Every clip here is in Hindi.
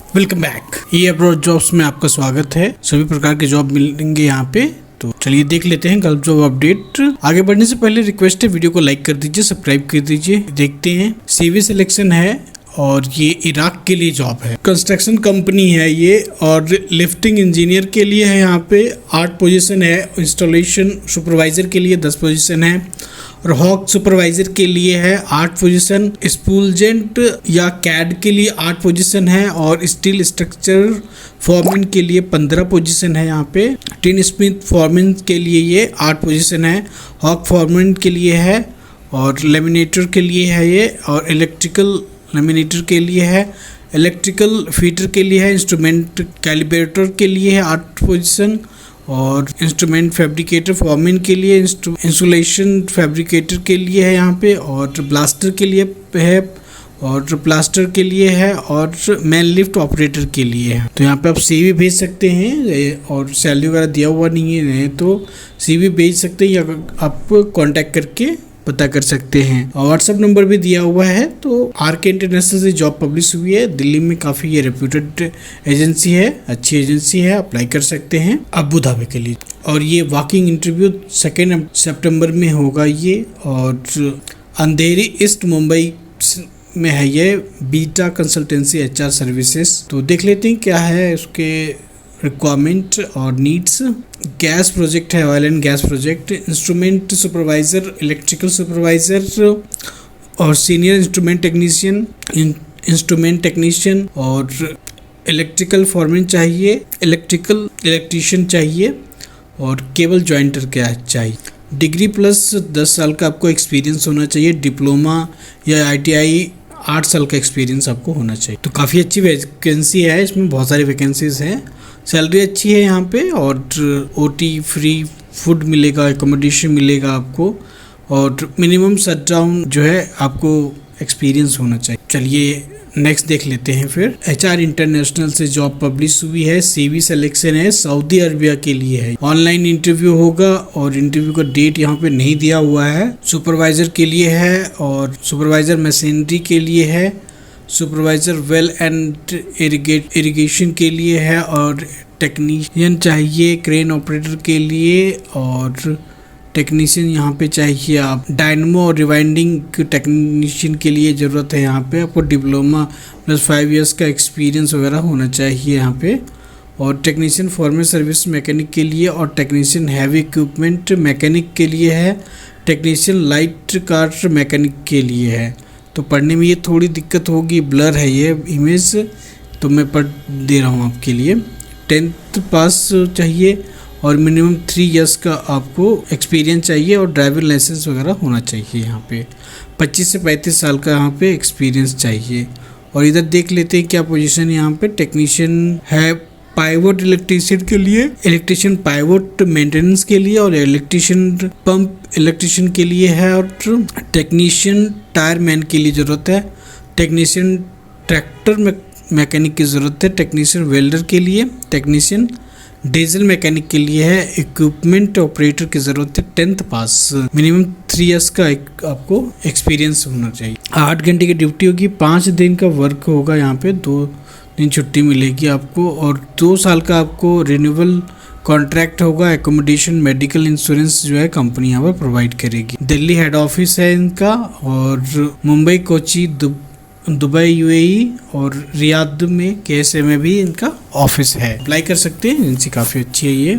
Welcome back. ये अब्रॉड जॉब्स में आपका स्वागत है। सभी प्रकार के जॉब मिलेंगे यहाँ पे, तो चलिए देख लेते हैं गल्फ जॉब अपडेट। आगे बढ़ने से पहले रिक्वेस्ट है, वीडियो को लाइक कर दीजिए, सब्सक्राइब कर दीजिए। देखते हैं, सीवी सिलेक्शन है और ये इराक के लिए जॉब है। कंस्ट्रक्शन कंपनी है ये और लिफ्टिंग इंजीनियर के लिए है। यहाँ पे 8 पोजीशन है। इंस्टॉलेशन सुपरवाइजर के लिए 10 पोजीशन है और हॉक सुपरवाइजर के लिए है 8 पोजीशन। स्पूलजेंट या कैड के लिए 8 पोजीशन है और स्टील स्ट्रक्चर फॉरमैन के लिए 15 पोजीशन है। यहाँ पे टिन स्मिथ फॉरमैन के लिए ये 8 पोजीशन है। हॉक फॉरमैन के लिए है और लेमिनेटर के लिए है ये, और इलेक्ट्रिकल लेमिनेटर के लिए है, इलेक्ट्रिकल फीटर के लिए है, इंस्ट्रूमेंट कैलिब्रेटर के लिए है 8 पोजीशन और इंस्ट्रूमेंट फैब्रिकेटर फॉरमैन के लिए, इंसुलेशन फैब्रिकेटर के लिए है यहाँ पे, और ब्लास्टर के लिए है और प्लास्टर के लिए है और मैन लिफ्ट ऑपरेटर के लिए है। तो यहाँ पे आप सीवी भेज सकते हैं और सैलरी वगैरह दिया हुआ नहीं है तो सीवी भेज सकते हैं या आप कांटेक्ट करके पता कर सकते हैं। और व्हाट्सएप नंबर भी दिया हुआ है। तो आरके इंटरनेशनल से जॉब पब्लिश हुई है। दिल्ली में काफ़ी ये रेप्यूटेड एजेंसी है, अच्छी एजेंसी है, अप्लाई कर सकते हैं अबू धाबी के लिए। और ये वॉकिंग इंटरव्यू 2 सितंबर में होगा ये, और अंधेरी ईस्ट मुंबई में है ये। Beta consultancy HR services. तो देख लेते हैं क्या है उसके रिक्वायरमेंट और नीड्स। गैस प्रोजेक्ट है, oil and gas project. Instrument supervisor, electrical supervisor और senior instrument technician, instrument technician और इलेक्ट्रिकल फॉरमैन चाहिए, इलेक्ट्रीशियन चाहिए और केबल जॉइंटर क्या चाहिए। डिग्री प्लस 10 साल का आपको एक्सपीरियंस होना चाहिए। डिप्लोमा या ITI 8 साल का एक्सपीरियंस आपको होना चाहिए। तो काफ़ी अच्छी वैकेंसी है, इसमें बहुत सारी वैकेंसीज हैं। सैलरी अच्छी है यहाँ पे और OT फ्री फूड मिलेगा, एकोमोडेशन मिलेगा आपको, और मिनिमम शटडाउन जो है आपको एक्सपीरियंस होना चाहिए। चलिए नेक्स्ट देख लेते हैं फिर। HR इंटरनेशनल से जॉब पब्लिश हुई है। CV सिलेक्शन है, सऊदी अरबिया के लिए है। ऑनलाइन इंटरव्यू होगा और इंटरव्यू का डेट यहाँ पे नहीं दिया हुआ है। सुपरवाइजर के लिए है और सुपरवाइजर मशीनरी के लिए है, सुपरवाइजर वेल एंड इरिगेशन के लिए है और टेक्नीशियन चाहिए क्रेन ऑपरेटर के लिए, और टेक्नीशियन यहाँ पे चाहिए आप डायनमो और रिवाइंडिंग टेक्नीशियन के लिए ज़रूरत है। यहाँ पे आपको डिप्लोमा प्लस 5 इयर्स का एक्सपीरियंस वगैरह होना चाहिए यहाँ पे। और टेक्नीशियन फॉर्मल सर्विस मैकेनिक के लिए और टेक्नीशियन हैवी इक्विपमेंट मैकेनिक के लिए है, टेक्नीशियन लाइट कार मैकेनिक के लिए है। तो पढ़ने में ये थोड़ी दिक्कत होगी, ब्लर है ये इमेज, तो मैं पढ़ दे रहा हूँ आपके लिए। 10th पास चाहिए और मिनिमम 3 इयर्स का आपको एक्सपीरियंस चाहिए और ड्राइविंग लाइसेंस वगैरह होना चाहिए। यहाँ पे 25 से 35 साल का यहाँ पे एक्सपीरियंस चाहिए। और इधर देख लेते हैं क्या पोजीशन यहाँ पे। टेक्नीशियन है पाइवट इलेक्ट्रीशियन के लिए, इलेक्ट्रीशियन पाइवट मेंटेनेंस के लिए और इलेक्ट्रीशियन पंप इलेक्ट्रीशियन के लिए है, और टेक्नीशियन टायर मैन के लिए ज़रूरत है, टेक्नीशियन ट्रैक्टर मैकेनिक की ज़रूरत है, टेक्नीशियन वेल्डर के लिए, टेक्नीशियन डीजल मैकेनिक के लिए है, इक्विपमेंट ऑपरेटर की ज़रूरत है। 10th पास, मिनिमम 3 इयर्स का आपको एक्सपीरियंस होना चाहिए। 8 घंटे की ड्यूटी होगी, 5 दिन का वर्क होगा यहाँ पे, 2 दिन छुट्टी मिलेगी आपको, और 2 साल का आपको रिन्यूअल कॉन्ट्रैक्ट होगा। एकोमोडेशन मेडिकल इंश्योरेंस जो है कंपनी यहाँ पर प्रोवाइड करेगी। दिल्ली हेड ऑफिस है इनका, और मुंबई, कोची, दुबई UAE और रियाद में KSA में भी इनका ऑफिस है। अप्लाई कर सकते हैं, एजेंसी काफ़ी अच्छी है ये।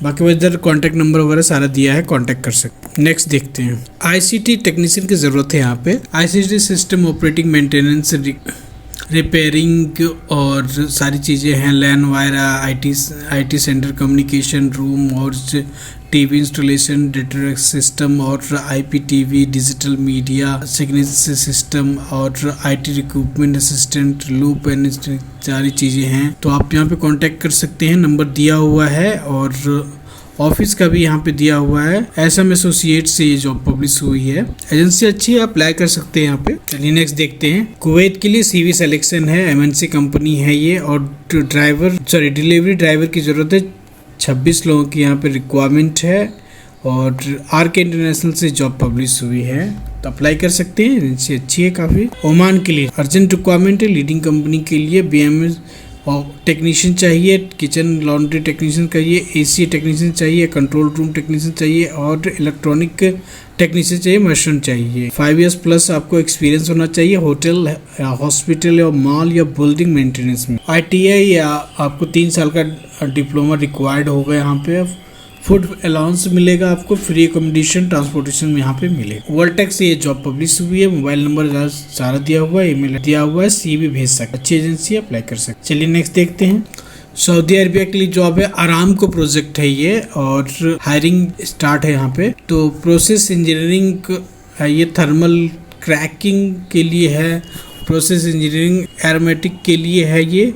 बाकी इधर कॉन्टैक्ट नंबर वगैरह सारा दिया है, कॉन्टैक्ट कर सकते हैं। नेक्स्ट देखते हैं। ICT टेक्नीशियन की ज़रूरत है यहाँ पे। ICT system operating maintenance repairing और सारी चीज़ें हैं। LAN wire, IT centre, communication room और TV इंस्टॉलेशन, डेटा सिस्टम और IPTV, digital media signature system और IT recruitment assistant, loop and सारी चीज़ें हैं। तो आप यहाँ पे कांटेक्ट कर सकते हैं, नंबर दिया हुआ है और ऑफिस का भी यहाँ पे दिया हुआ है। SM एसोसिएट से ये जॉब पब्लिश हुई है। एजेंसी अच्छी है, अप्लाई कर सकते हैं यहाँ पे। चलिए नेक्स्ट देखते हैं। कुवैत के लिए CV सिलेक्शन है, MNC कंपनी है ये, और डिलीवरी ड्राइवर की ज़रूरत है। 26 लोगों की यहाँ पे रिक्वायरमेंट है और आरके इंटरनेशनल से जॉब पब्लिश हुई है। तो अप्लाई कर सकते हैं, एजेंसी अच्छी है काफ़ी। ओमान के लिए अर्जेंट रिक्वायरमेंट है, लीडिंग कंपनी के लिए BMS और टेक्नीशियन चाहिए, किचन लॉन्ड्री टेक्नीशियन चाहिए, AC टेक्नीशियन चाहिए, कंट्रोल रूम टेक्नीशियन चाहिए और इलेक्ट्रॉनिक टेक्नीशियन चाहिए, मशीन चाहिए। 5 इयर्स प्लस आपको एक्सपीरियंस होना चाहिए होटल, हॉस्पिटल या मॉल या बिल्डिंग मेंटेनेंस में। ITI या आपको 3 साल का डिप्लोमा रिक्वायर्ड होगा यहाँ पे। फूड अलाउंस मिलेगा आपको, फ्री अकोमोडेशन ट्रांसपोर्टेशन में यहाँ पे मिलेगा। वर्ल्टेक्स से ये जॉब पब्लिश हुई है, मोबाइल नंबर सारा दिया हुआ है, ईमेल दिया हुआ है, CV भेज सकते, अच्छी एजेंसी अप्लाई कर सकते। चलिए नेक्स्ट देखते हैं। सऊदी अरबिया के लिए जॉब है, आरामको प्रोजेक्ट है ये और हायरिंग स्टार्ट है यहाँ पे। तो प्रोसेस इंजीनियरिंग है ये, थर्मल क्रैकिंग के लिए है, प्रोसेस इंजीनियरिंग एरोमेटिक के लिए है ये,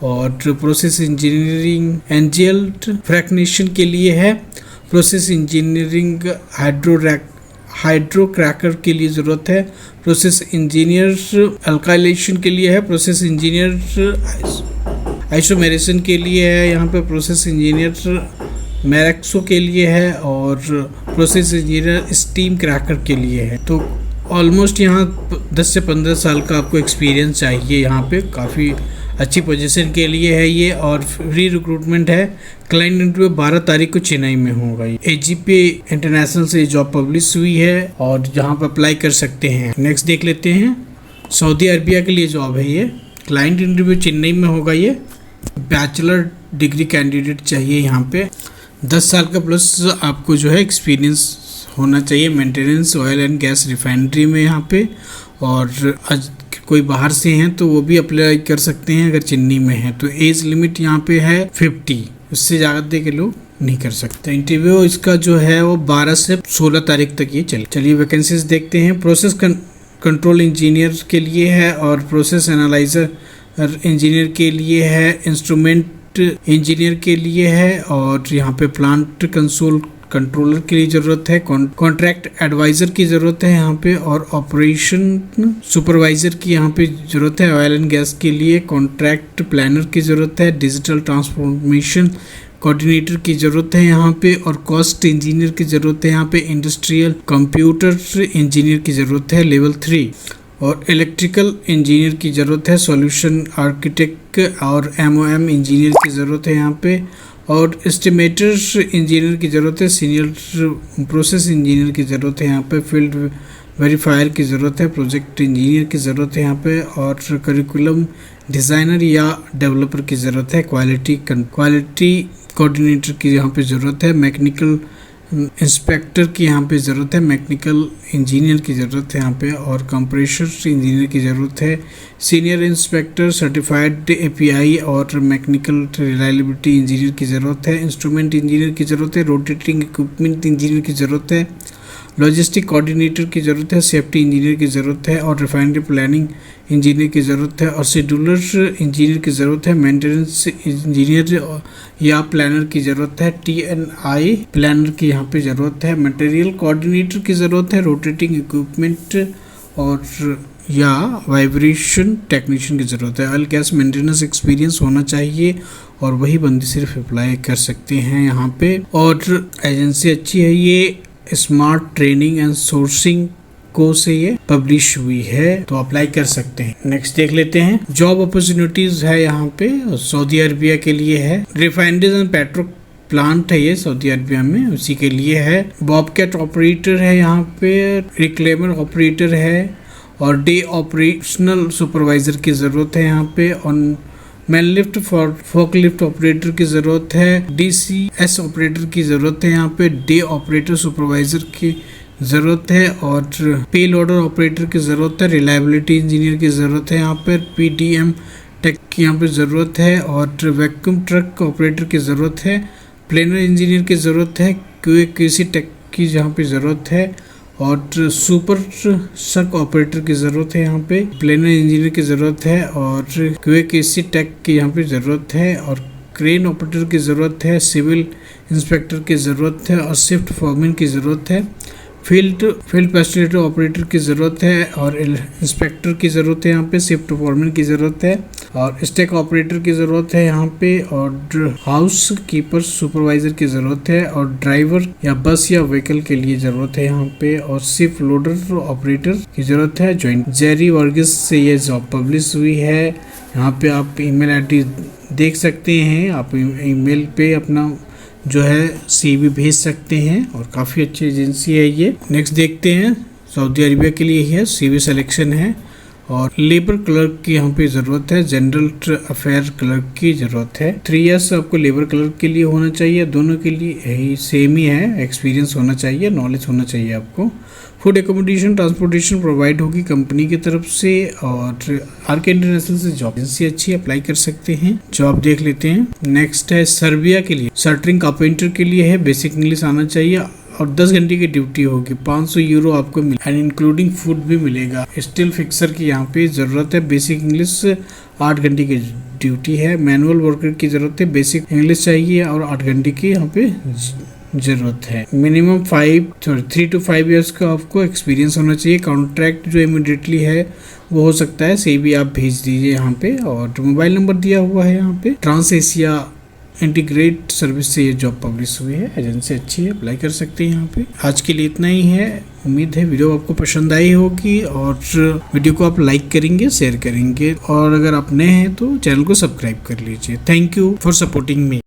और प्रोसेस इंजीनियरिंग एंजियल फ्रैक्शनेशन के लिए है, प्रोसेस इंजीनियरिंग हाइड्रो क्रैकर के लिए ज़रूरत है, प्रोसेस इंजीनियर अल्काइलेशन के लिए है, प्रोसेस इंजीनियर आइसोमेरेशन के लिए है यहाँ पे, प्रोसेस इंजीनियर मैरेक्सो के लिए है और प्रोसेस इंजीनियर स्टीम क्रैकर के लिए है। तो ऑलमोस्ट यहाँ 10 से 15 साल का आपको एक्सपीरियंस चाहिए यहाँ पे, काफ़ी अच्छी पोजीशन के लिए है ये और फ्री रिक्रूटमेंट है। क्लाइंट इंटरव्यू 12 तारीख को चेन्नई में होगा। AGP इंटरनेशनल से जॉब पब्लिश हुई है और जहाँ पर अप्लाई कर सकते हैं। नेक्स्ट देख लेते हैं। सऊदी अरबिया के लिए जॉब है ये, क्लाइंट इंटरव्यू चेन्नई में होगा ये। बैचलर डिग्री कैंडिडेट चाहिए यहाँ पे, 10 साल का प्लस आपको जो है एक्सपीरियंस होना चाहिए maintenance oil and gas refinery में यहाँ पे। और कोई बाहर से हैं तो वो भी अप्लाई कर सकते हैं अगर चेन्नई में है। तो एज लिमिट यहाँ पे है 50, उससे ज़्यादा के लोग नहीं कर सकते। इंटरव्यू इसका जो है वो 12 से 16 तारीख तक ये चलिए वैकेंसीज देखते हैं। प्रोसेस कंट्रोल इंजीनियर के लिए है और प्रोसेस एनालाइजर इंजीनियर के लिए है, इंस्ट्रूमेंट इंजीनियर के लिए है और यहाँ पे प्लांट कंसोल कंट्रोलर के लिए ज़रूरत है, कॉन्ट्रैक्ट एडवाइज़र की ज़रूरत है यहाँ पे और ऑपरेशन सुपरवाइज़र की यहाँ पे ज़रूरत है। ऑयल एंड गैस के लिए कॉन्ट्रैक्ट प्लानर की ज़रूरत है, डिजिटल ट्रांसफॉर्मेशन कोऑर्डिनेटर की ज़रूरत है यहाँ पे और कॉस्ट इंजीनियर की ज़रूरत है यहाँ पे, इंडस्ट्रियल कंप्यूटर इंजीनियर की ज़रूरत है लेवल 3 और इलेक्ट्रिकल इंजीनियर की ज़रूरत है, सॉल्यूशन आर्किटेक्ट और MOM इंजीनियर की ज़रूरत है यहाँ पे और एस्टिमेटर इंजीनियर की ज़रूरत है, सीनियर प्रोसेस इंजीनियर की ज़रूरत है यहाँ पे, फील्ड वेरीफायर की ज़रूरत है, प्रोजेक्ट इंजीनियर की ज़रूरत है यहाँ पे और करिकुलम डिज़ाइनर या डेवलपर की ज़रूरत है, क्वालिटी कोऑर्डिनेटर की यहाँ पे ज़रूरत है, मैकेनिकल इंस्पेक्टर की यहाँ पे ज़रूरत है, मैकेनिकल इंजीनियर की ज़रूरत है यहाँ पे और कंप्रेशर इंजीनियर की ज़रूरत है, सीनियर इंस्पेक्टर सर्टिफाइड API और मैकेनिकल रिलायबिलिटी इंजीनियर की ज़रूरत है, इंस्ट्रूमेंट इंजीनियर की ज़रूरत है, रोटेटिंग इक्विपमेंट इंजीनियर की ज़रूरत है, लॉजिस्टिक कोऑर्डिनेटर की ज़रूरत है, सेफ्टी इंजीनियर की ज़रूरत है और रिफाइनरी प्लानिंग इंजीनियर की ज़रूरत है और शेड्यूलर इंजीनियर की ज़रूरत है, मेंटेनेंस इंजीनियर या प्लानर की ज़रूरत है, TNI प्लानर की यहाँ पे ज़रूरत है, मटेरियल कोऑर्डिनेटर की ज़रूरत है, रोटेटिंग इक्विपमेंट और या वाइब्रेशन टेक्नीशियन की ज़रूरत है। ऑयल गैस मेंटेनेंस एक्सपीरियंस होना चाहिए और वही बंदे सिर्फ अप्लाई कर सकते हैं यहाँ पे और एजेंसी अच्छी है ये, स्मार्ट ट्रेनिंग एंड सोर्सिंग को से ये पब्लिश हुई है तो अप्लाई कर सकते हैं। नेक्स्ट देख लेते हैं। जॉब अपॉर्चुनिटीज है यहाँ पे सऊदी अरबिया के लिए है, रिफाइनरीज एंड पेट्रो प्लांट है ये सऊदी अरबिया में, उसी के लिए है। बॉबकैट ऑपरेटर है यहाँ पे, रिक्लेमर ऑपरेटर है और डे ऑपरेशनल सुपरवाइजर की ज़रूरत है यहाँ पे और मैनलिफ्ट फॉर फोकलिफ्ट ऑपरेटर की ज़रूरत है, DCS ऑपरेटर की ज़रूरत है यहाँ पे, डे ऑपरेटर सुपरवाइज़र की ज़रूरत है और पे लोडर ऑपरेटर की ज़रूरत है, रिलायबिलिटी इंजीनियर की ज़रूरत है यहाँ पर, PDM टेक की यहाँ पे ज़रूरत है और वैक्यूम ट्रक ऑपरेटर की ज़रूरत है, प्लेनर इंजीनियर की ज़रूरत है, QA/QC टेक की यहाँ पे ज़रूरत है और सुपर सक ऑपरेटर की ज़रूरत है यहाँ पे, प्लेनर इंजीनियर की ज़रूरत है और QA/QC टेक की यहाँ पे ज़रूरत है और क्रेन ऑपरेटर की ज़रूरत है, सिविल इंस्पेक्टर की ज़रूरत है और शिफ्ट फॉरमैन की ज़रूरत है, फील्ड फैसिलिटेटर ऑपरेटर की ज़रूरत है और इंस्पेक्टर की ज़रूरत है यहाँ पे, शिफ्ट फॉरमैन की ज़रूरत है और स्टैक ऑपरेटर की ज़रूरत है यहाँ पे, और हाउस कीपर सुपरवाइजर की ज़रूरत है, और ड्राइवर या बस या व्हीकल के लिए ज़रूरत है यहाँ पे, और शिप लोडर ऑपरेटर की ज़रूरत है। ज्वाइन जेरी वर्गीस से ये जॉब पब्लिश हुई है। यहाँ पे आप ईमेल आईडी देख सकते हैं, आप ईमेल पे अपना जो है CV भेज सकते हैं और काफ़ी अच्छी एजेंसी है ये। नेक्स्ट देखते हैं, सऊदी अरेबिया के लिए है, CV सिलेक्शन है और लेबर क्लर्क की यहाँ पे ज़रूरत है, जनरल अफेयर क्लर्क की ज़रूरत है। 3 इयर्स आपको लेबर क्लर्क के लिए होना चाहिए, दोनों के लिए यही सेम ही है, एक्सपीरियंस होना चाहिए, नॉलेज होना चाहिए आपको। फूड एकोमोडेशन ट्रांसपोर्टेशन प्रोवाइड होगी कंपनी की तरफ से, और आरके इंटरनेशनल से जॉब एजेंसी अच्छी, अप्लाई कर सकते हैं। जॉब देख लेते हैं। नेक्स्ट है सर्बिया के लिए, शटरिंग कारपेंटर के लिए है, बेसिक इंग्लिश आना चाहिए और 10 घंटे की ड्यूटी होगी, 500 यूरो आपको एंड इंक्लूडिंग फूड भी मिलेगा। स्टील फिक्सर की यहाँ पे ज़रूरत है, बेसिक इंग्लिश, 8 घंटे की ड्यूटी है। मैनुअल वर्कर की ज़रूरत है, बेसिक इंग्लिश चाहिए और 8 घंटे की यहाँ पे ज़रूरत है। मिनिमम 3 to 5 इयर्स का आपको एक्सपीरियंस होना चाहिए। कॉन्ट्रैक्ट जो इमीडिएटली है वो हो सकता है, CV आप भेज दीजिए यहाँ पे, और मोबाइल नंबर दिया हुआ है यहाँ पे। ट्रांस एशिया इंटीग्रेट सर्विस से ये जॉब पब्लिश हुई है, एजेंसी अच्छी है, अप्लाई कर सकते हैं यहाँ पे। आज के लिए इतना ही है, उम्मीद है वीडियो आपको पसंद आई होगी और वीडियो को आप लाइक करेंगे, शेयर करेंगे, और अगर आप नए हैं तो चैनल को सब्सक्राइब कर लीजिए। Thank you for supporting me.